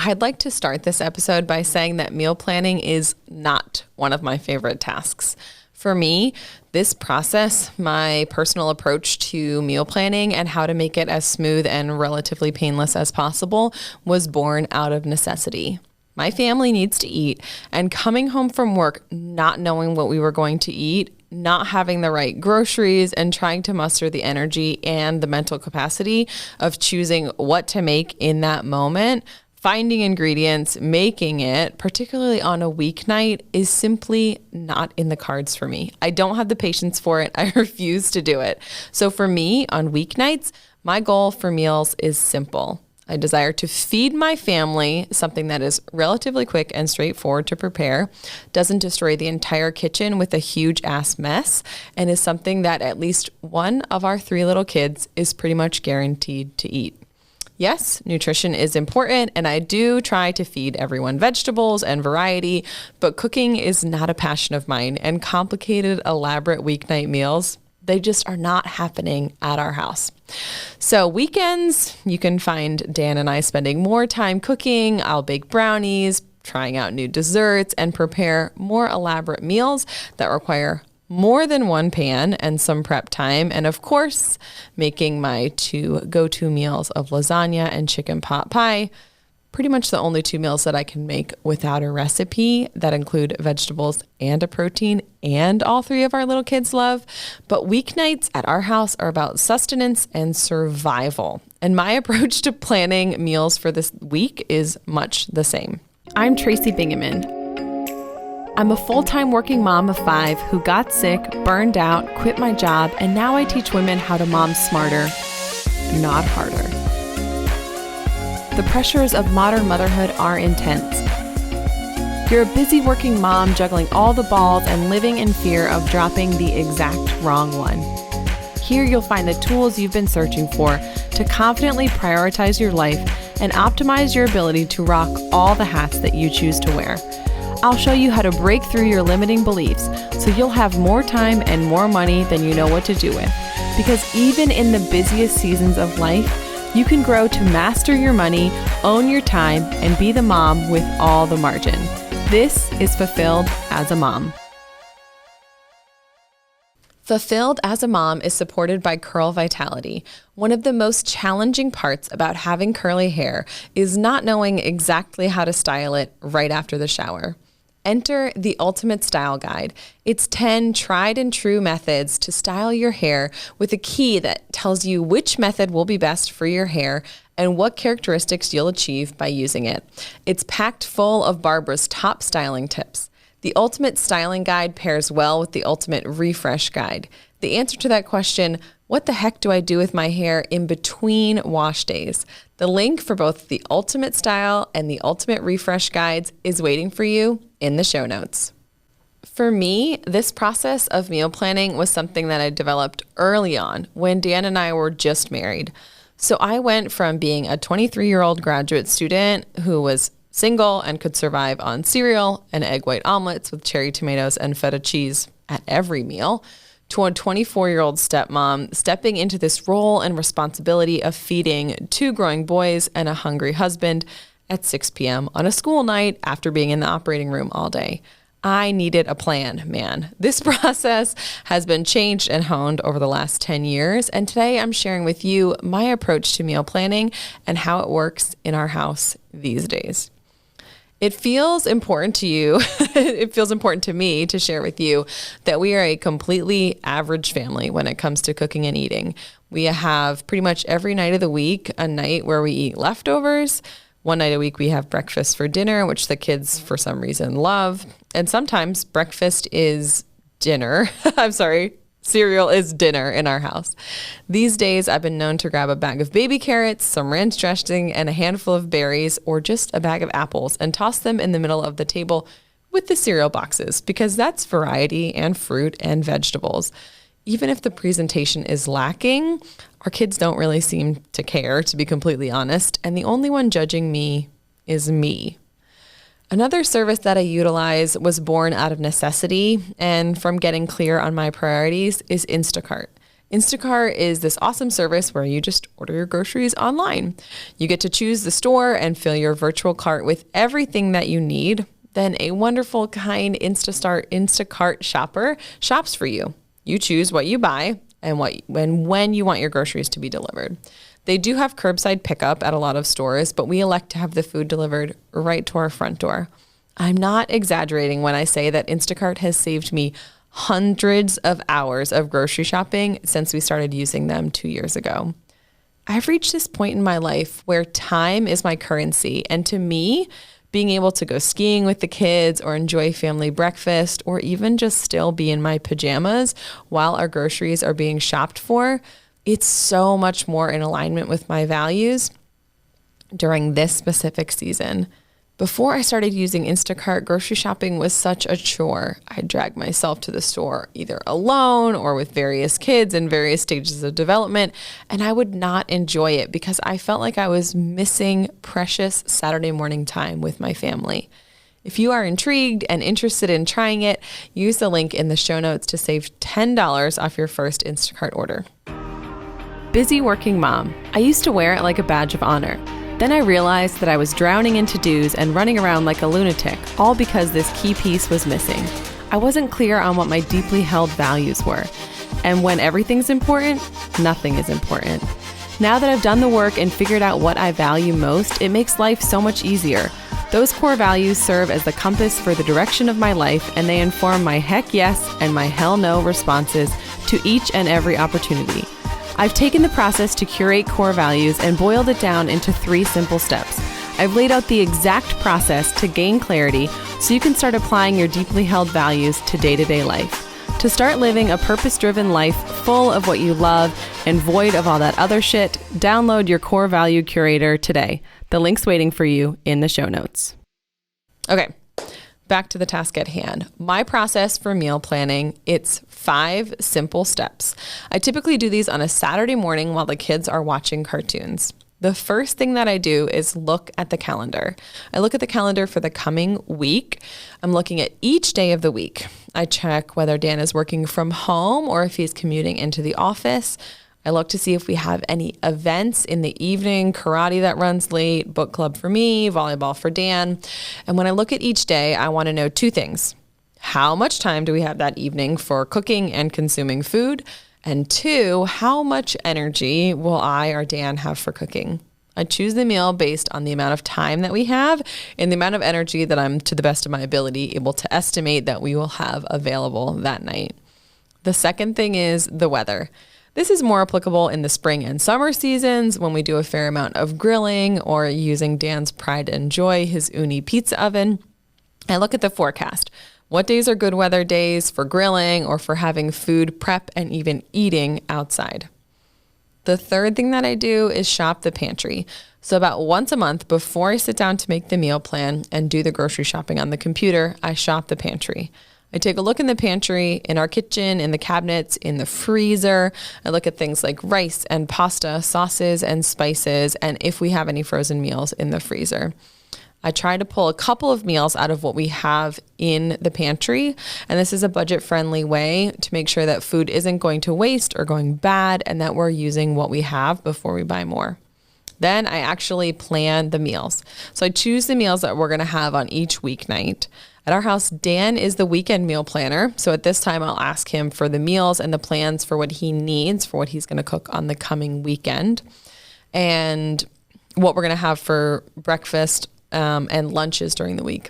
I'd like to start this episode by saying that meal planning is not one of my favorite tasks. For me, this process, my personal approach to meal planning and how to make it as smooth and relatively painless as possible, was born out of necessity. My family needs to eat, and coming home from work not knowing what we were going to eat, not having the right groceries, and trying to muster the energy and the mental capacity of choosing what to make in that moment, finding ingredients, making it, particularly on a weeknight, is simply not in the cards for me. I don't have the patience for it. I refuse to do it. So for me, on weeknights, my goal for meals is simple. I desire to feed my family something that is relatively quick and straightforward to prepare, doesn't destroy the entire kitchen with a huge ass mess, and is something that at least one of our 3 little kids is pretty much guaranteed to eat. Yes, nutrition is important, and I do try to feed everyone vegetables and variety, but cooking is not a passion of mine, and complicated, elaborate weeknight meals, they just are not happening at our house. So weekends, you can find Dan and I spending more time cooking. I'll bake brownies, trying out new desserts, and prepare more elaborate meals that require more than one pan and some prep time. And of course, making my 2 go-to meals of lasagna and chicken pot pie, pretty much the only 2 meals that I can make without a recipe that include vegetables and a protein and all 3 of our little kids love. But weeknights at our house are about sustenance and survival. And my approach to planning meals for this week is much the same. I'm Tracy Bingaman. I'm a full-time working mom of 5 who got sick, burned out, quit my job, and now I teach women how to mom smarter, not harder. The pressures of modern motherhood are intense. You're a busy working mom juggling all the balls and living in fear of dropping the exact wrong one. Here you'll find the tools you've been searching for to confidently prioritize your life and optimize your ability to rock all the hats that you choose to wear. I'll show you how to break through your limiting beliefs so you'll have more time and more money than you know what to do with. Because even in the busiest seasons of life, you can grow to master your money, own your time, and be the mom with all the margin. This is Fulfilled as a Mom. Fulfilled as a Mom is supported by Curl Vitality. One of the most challenging parts about having curly hair is not knowing exactly how to style it right after the shower. Enter the Ultimate Style Guide. It's 10 tried and true methods to style your hair with a key that tells you which method will be best for your hair and what characteristics you'll achieve by using it. It's packed full of Barbara's top styling tips. The Ultimate Styling Guide pairs well with the Ultimate Refresh Guide. The answer to that question, what the heck do I do with my hair in between wash days? The link for both the Ultimate Style and the Ultimate Refresh Guides is waiting for you in the show notes. For me, this process of meal planning was something that I developed early on when Dan and I were just married. So I went from being a 23-year-old graduate student who was single and could survive on cereal and egg white omelets with cherry tomatoes and feta cheese at every meal, to a 24-year-old stepmom stepping into this role and responsibility of feeding 2 growing boys and a hungry husband at 6 p.m. on a school night after being in the operating room all day. I needed a plan, man. This process has been changed and honed over the last 10 years, and today I'm sharing with you my approach to meal planning and how it works in our house these days. It feels important to you, it feels important to me to share with you that we are a completely average family when it comes to cooking and eating. We have pretty much every night of the week a night where we eat leftovers. One night a week we have breakfast for dinner, which the kids for some reason love. And sometimes breakfast is dinner. Cereal is dinner in our house. These days, I've been known to grab a bag of baby carrots, some ranch dressing, and a handful of berries, or just a bag of apples, and toss them in the middle of the table with the cereal boxes, because that's variety and fruit and vegetables. Even if the presentation is lacking, our kids don't really seem to care, to be completely honest, and the only one judging me is me. Another service that I utilize was born out of necessity and from getting clear on my priorities is Instacart. Instacart is this awesome service where you just order your groceries online. You get to choose the store and fill your virtual cart with everything that you need. Then a wonderful, kind Instacart shopper shops for you. You choose what you buy and when you want your groceries to be delivered. They do have curbside pickup at a lot of stores, but we elect to have the food delivered right to our front door. I'm not exaggerating when I say that Instacart has saved me hundreds of hours of grocery shopping since we started using them 2 years ago. I've reached this point in my life where time is my currency, and to me, being able to go skiing with the kids or enjoy family breakfast or even just still be in my pajamas while our groceries are being shopped for, it's so much more in alignment with my values during this specific season. Before I started using Instacart, grocery shopping was such a chore. I'd drag myself to the store either alone or with various kids in various stages of development, and I would not enjoy it because I felt like I was missing precious Saturday morning time with my family. If you are intrigued and interested in trying it, use the link in the show notes to save $10 off your first Instacart order. Busy working mom. I used to wear it like a badge of honor. Then I realized that I was drowning in to-dos and running around like a lunatic, all because this key piece was missing. I wasn't clear on what my deeply held values were. And when everything's important, nothing is important. Now that I've done the work and figured out what I value most, it makes life so much easier. Those core values serve as the compass for the direction of my life, and they inform my heck yes and my hell no responses to each and every opportunity. I've taken the process to curate core values and boiled it down into 3 simple steps. I've laid out the exact process to gain clarity so you can start applying your deeply held values to day-to-day life. To start living a purpose-driven life full of what you love and void of all that other shit, download your core value curator today. The link's waiting for you in the show notes. Okay. Back to the task at hand. My process for meal planning, it's 5 simple steps. I typically do these on a Saturday morning while the kids are watching cartoons. The first thing that I do is look at the calendar. I look at the calendar for the coming week. I'm looking at each day of the week. I check whether Dan is working from home or if he's commuting into the office. I look to see if we have any events in the evening, karate that runs late, book club for me, volleyball for Dan. And when I look at each day, I want to know 2 things. How much time do we have that evening for cooking and consuming food? And 2, how much energy will I or Dan have for cooking? I choose the meal based on the amount of time that we have and the amount of energy that I'm, to the best of my ability, able to estimate that we will have available that night. The second thing is the weather. This is more applicable in the spring and summer seasons when we do a fair amount of grilling or using Dan's pride and joy, his Uni pizza oven. I look at the forecast. What days are good weather days for grilling or for having food prep and even eating outside? The third thing that I do is shop the pantry. So about once a month before I sit down to make the meal plan and do the grocery shopping on the computer, I shop the pantry. I take a look in the pantry, in our kitchen, in the cabinets, in the freezer. I look at things like rice and pasta, sauces and spices, and if we have any frozen meals in the freezer. I try to pull a couple of meals out of what we have in the pantry, and this is a budget-friendly way to make sure that food isn't going to waste or going bad and that we're using what we have before we buy more. Then I actually plan the meals. So I choose the meals that we're going to have on each weeknight. At our house, Dan is the weekend meal planner. So at this time, I'll ask him for the meals and the plans for what he needs for what he's going to cook on the coming weekend and what we're going to have for breakfast and lunches during the week.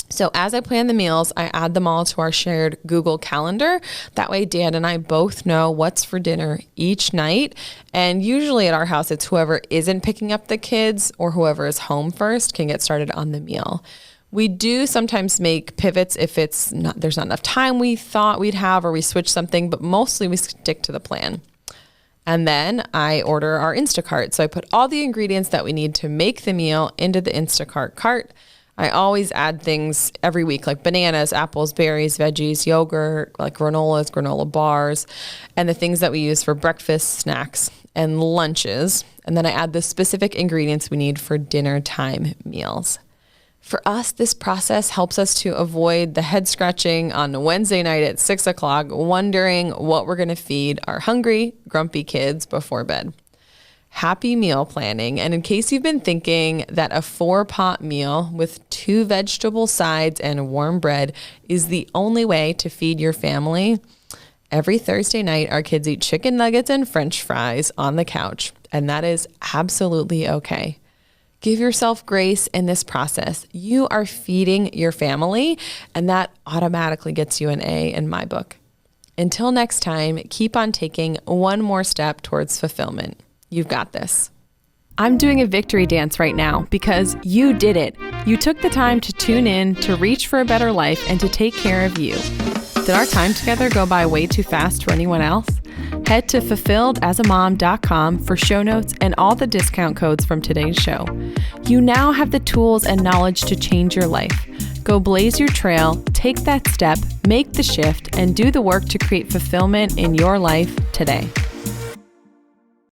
So as I plan the meals, I add them all to our shared Google Calendar. That way, Dan and I both know what's for dinner each night. And usually at our house, it's whoever isn't picking up the kids or whoever is home first can get started on the meal. We do sometimes make pivots if there's not enough time we thought we'd have, or we switch something, but mostly we stick to the plan. And then I order our Instacart. So I put all the ingredients that we need to make the meal into the Instacart cart. I always add things every week like bananas, apples, berries, veggies, yogurt, like granolas, granola bars, and the things that we use for breakfast, snacks, and lunches. And then I add the specific ingredients we need for dinner time meals. For us, this process helps us to avoid the head scratching on Wednesday night at 6 o'clock, wondering what we're going to feed our hungry, grumpy kids before bed. Happy meal planning. And in case you've been thinking that a 4-pot meal with 2 vegetable sides and warm bread is the only way to feed your family, every Thursday night, our kids eat chicken nuggets and French fries on the couch, and that is absolutely okay. Give yourself grace in this process. You are feeding your family, and that automatically gets you an A in my book. Until next time, keep on taking one more step towards fulfillment. You've got this. I'm doing a victory dance right now because you did it. You took the time to tune in, to reach for a better life, and to take care of you. Did our time together go by way too fast for anyone else? Head to fulfilledasmom.com for show notes and all the discount codes from today's show. You now have the tools and knowledge to change your life. Go blaze your trail, take that step, make the shift, and do the work to create fulfillment in your life today.